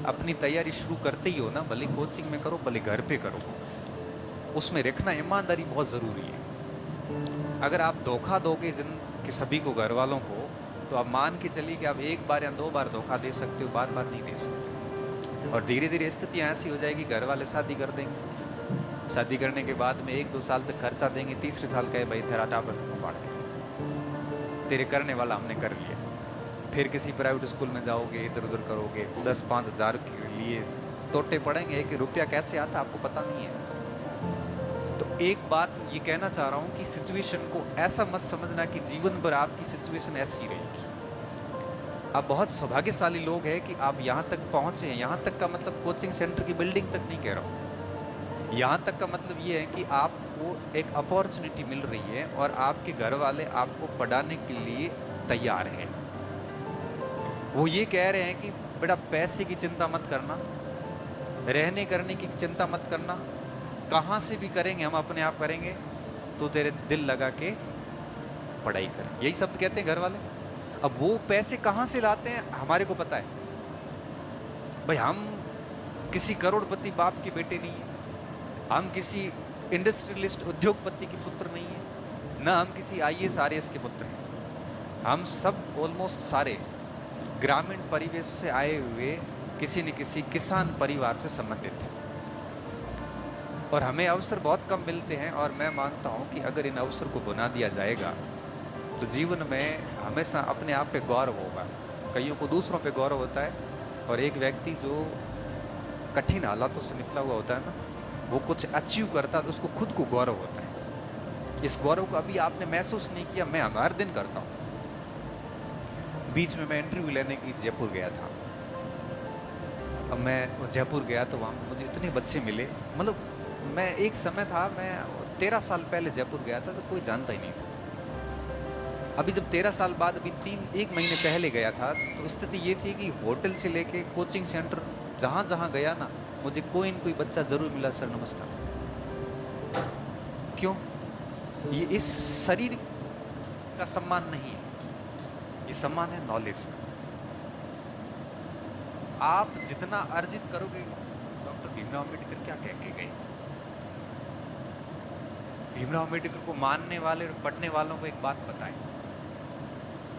अपनी तैयारी शुरू करते ही हो ना, भले कोचिंग में करो भले घर पे करो, उसमें रखना ईमानदारी बहुत ज़रूरी है। अगर आप धोखा दोगे जिन कि सभी को, घर वालों को, तो आप मान के चलिए कि आप एक बार या 2 बार धोखा दे सकते हो, बार बार नहीं दे सकते। और धीरे धीरे स्थितियाँ ऐसी हो जाएगी, घर वाले शादी कर देंगे, शादी करने के बाद में 1-2 साल तक खर्चा देंगे, तीसरे साल कहे भाई तेरा टापर फाड़ के, तेरे करने वाला हमने कर लिया। फिर किसी प्राइवेट स्कूल में जाओगे, इधर उधर करोगे, 10-5 हज़ार के लिए तोटे पड़ेंगे, 1 रुपया कैसे आता आपको पता नहीं है। तो एक बात ये कहना चाह रहा हूँ कि सिचुएशन को ऐसा मत समझना कि जीवन भर आपकी सिचुएशन ऐसी रहेगी। आप बहुत सौभाग्यशाली लोग हैं कि आप यहाँ तक पहुँचे हैं। यहाँ तक का मतलब कोचिंग सेंटर की बिल्डिंग तक नहीं कह रहा हूँ, यहाँ तक का मतलब ये है कि आपको एक अपॉर्चुनिटी मिल रही है और आपके घर वाले आपको पढ़ाने के लिए तैयार हैं। वो ये कह रहे हैं कि बेटा पैसे की चिंता मत करना, रहने करने की चिंता मत करना, कहाँ से भी करेंगे हम अपने आप करेंगे, तो तेरे दिल लगा के पढ़ाई कर, यही शब्द कहते हैं घर वाले। अब वो पैसे कहाँ से लाते हैं हमारे को पता है भाई, हम किसी करोड़पति बाप के बेटे नहीं है, हम किसी इंडस्ट्रियलिस्ट उद्योगपति के पुत्र नहीं है, ना हम किसी IAS RAS के पुत्र हैं। हम सब ऑलमोस्ट सारे ग्रामीण परिवेश से आए हुए किसी न किसी किसान परिवार से संबंधित हैं, और हमें अवसर बहुत कम मिलते हैं। और मैं मानता हूं कि अगर इन अवसर को बना दिया जाएगा तो जीवन में हमेशा अपने आप पे गौरव होगा। कईयों को दूसरों पे गौरव होता है, और एक व्यक्ति जो कठिन हालातों से निकला हुआ होता है ना, वो कुछ अचीव करता है तो उसको खुद को गौरव होता है। इस गौरव को अभी आपने महसूस नहीं किया, मैं हर दिन करता हूँ। बीच में मैं इंटरव्यू लेने की जयपुर गया था। अब मैं जयपुर गया तो वहाँ मुझे इतने बच्चे मिले, मतलब मैं एक समय था, मैं 13 साल पहले जयपुर गया था तो कोई जानता ही नहीं था। अभी जब 13 साल बाद अभी 1 महीने पहले गया था तो स्थिति ये थी कि होटल से लेके कोचिंग सेंटर जहाँ जहाँ गया ना, मुझे कोई न कोई बच्चा ज़रूर मिला, सर नमस्कार। क्यों? ये इस शरीर का सम्मान नहीं है, ये सम्मान है नॉलेज का। आप जितना अर्जित करोगे, डॉक्टर भीमराव अम्बेडकर क्या कह के गए? भीमराव अम्बेडकर को मानने वाले और पढ़ने वालों को एक बात पता है,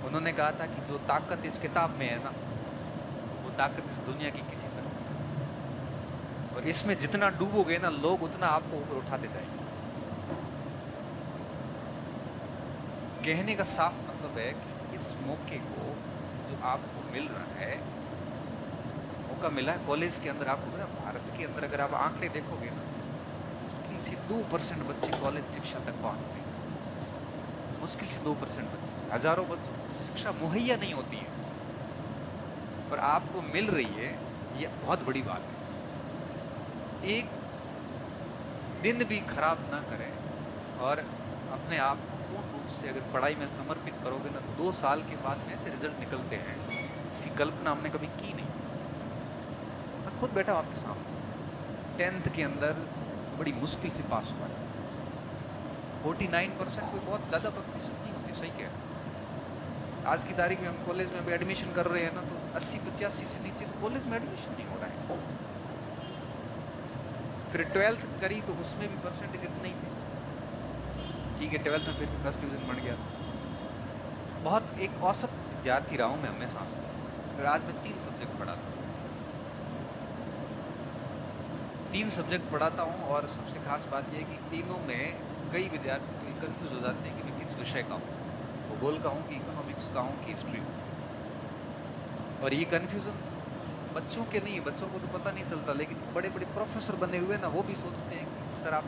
उन्होंने कहा था कि जो ताकत इस किताब में है ना, वो ताकत इस दुनिया की किसी से नहीं, और इसमें जितना डूबोगे ना, लोग उतना आपको ऊपर उठाते जाएंगे। कहने का साफ मतलब है कि इस मौके को जो आपको मिल रहा है, मौका मिला है कॉलेज के अंदर आपको मिला। भारत के अंदर अगर आप आंकड़े देखोगे ना, मुश्किल से 2% बच्चे कॉलेज शिक्षा तक पहुंचते हैं, मुश्किल से 2% बच्चे, हजारों बच्चों को शिक्षा मुहैया नहीं होती है, और आपको मिल रही है, ये बहुत बड़ी बात है। एक दिन भी खराब ना करें, और अपने आप को पूर्ण रूप से अगर पढ़ाई में समर्पित करोगे ना, 2 साल के बाद ऐसे रिजल्ट निकलते हैं, इसकी कल्पना हमने कभी की नहीं। मैं खुद बैठा हूं आपके सामने, 10th के अंदर बड़ी मुश्किल से पास हुआ है। 49% कोई बहुत ज़्यादा प्रतिशत नहीं होती, सही कह रहे हैं। आज की तारीख में हम कॉलेज में भी एडमिशन कर रहे हैं ना, तो 80-85 से नीचे तो कॉलेज में एडमिशन नहीं हो रहा है। फिर 12th करी तो उसमें भी परसेंटेज इतने ही थे, ठीक है, 12th में फिर भी फर्स्ट डिवीजन बन गया। बहुत एक औसत विद्यार्थी रहा हूँ मैं हमेशा से। फिर आज मैं 3 सब्जेक्ट पढ़ाता हूँ, 3 सब्जेक्ट पढ़ाता हूँ, और सबसे खास बात यह है कि तीनों में कई विद्यार्थी तो कंफ्यूज हो जाते हैं कि मैं किस विषय का हूँ, भूगोल का हूँ कि इकोनॉमिक्स का हूँ कि हिस्ट्री। और ये कन्फ्यूजन बच्चों के नहीं, बच्चों को तो पता नहीं चलता, लेकिन बड़े बड़े प्रोफेसर बने हुए ना, वो भी सोचते हैं कि सर आप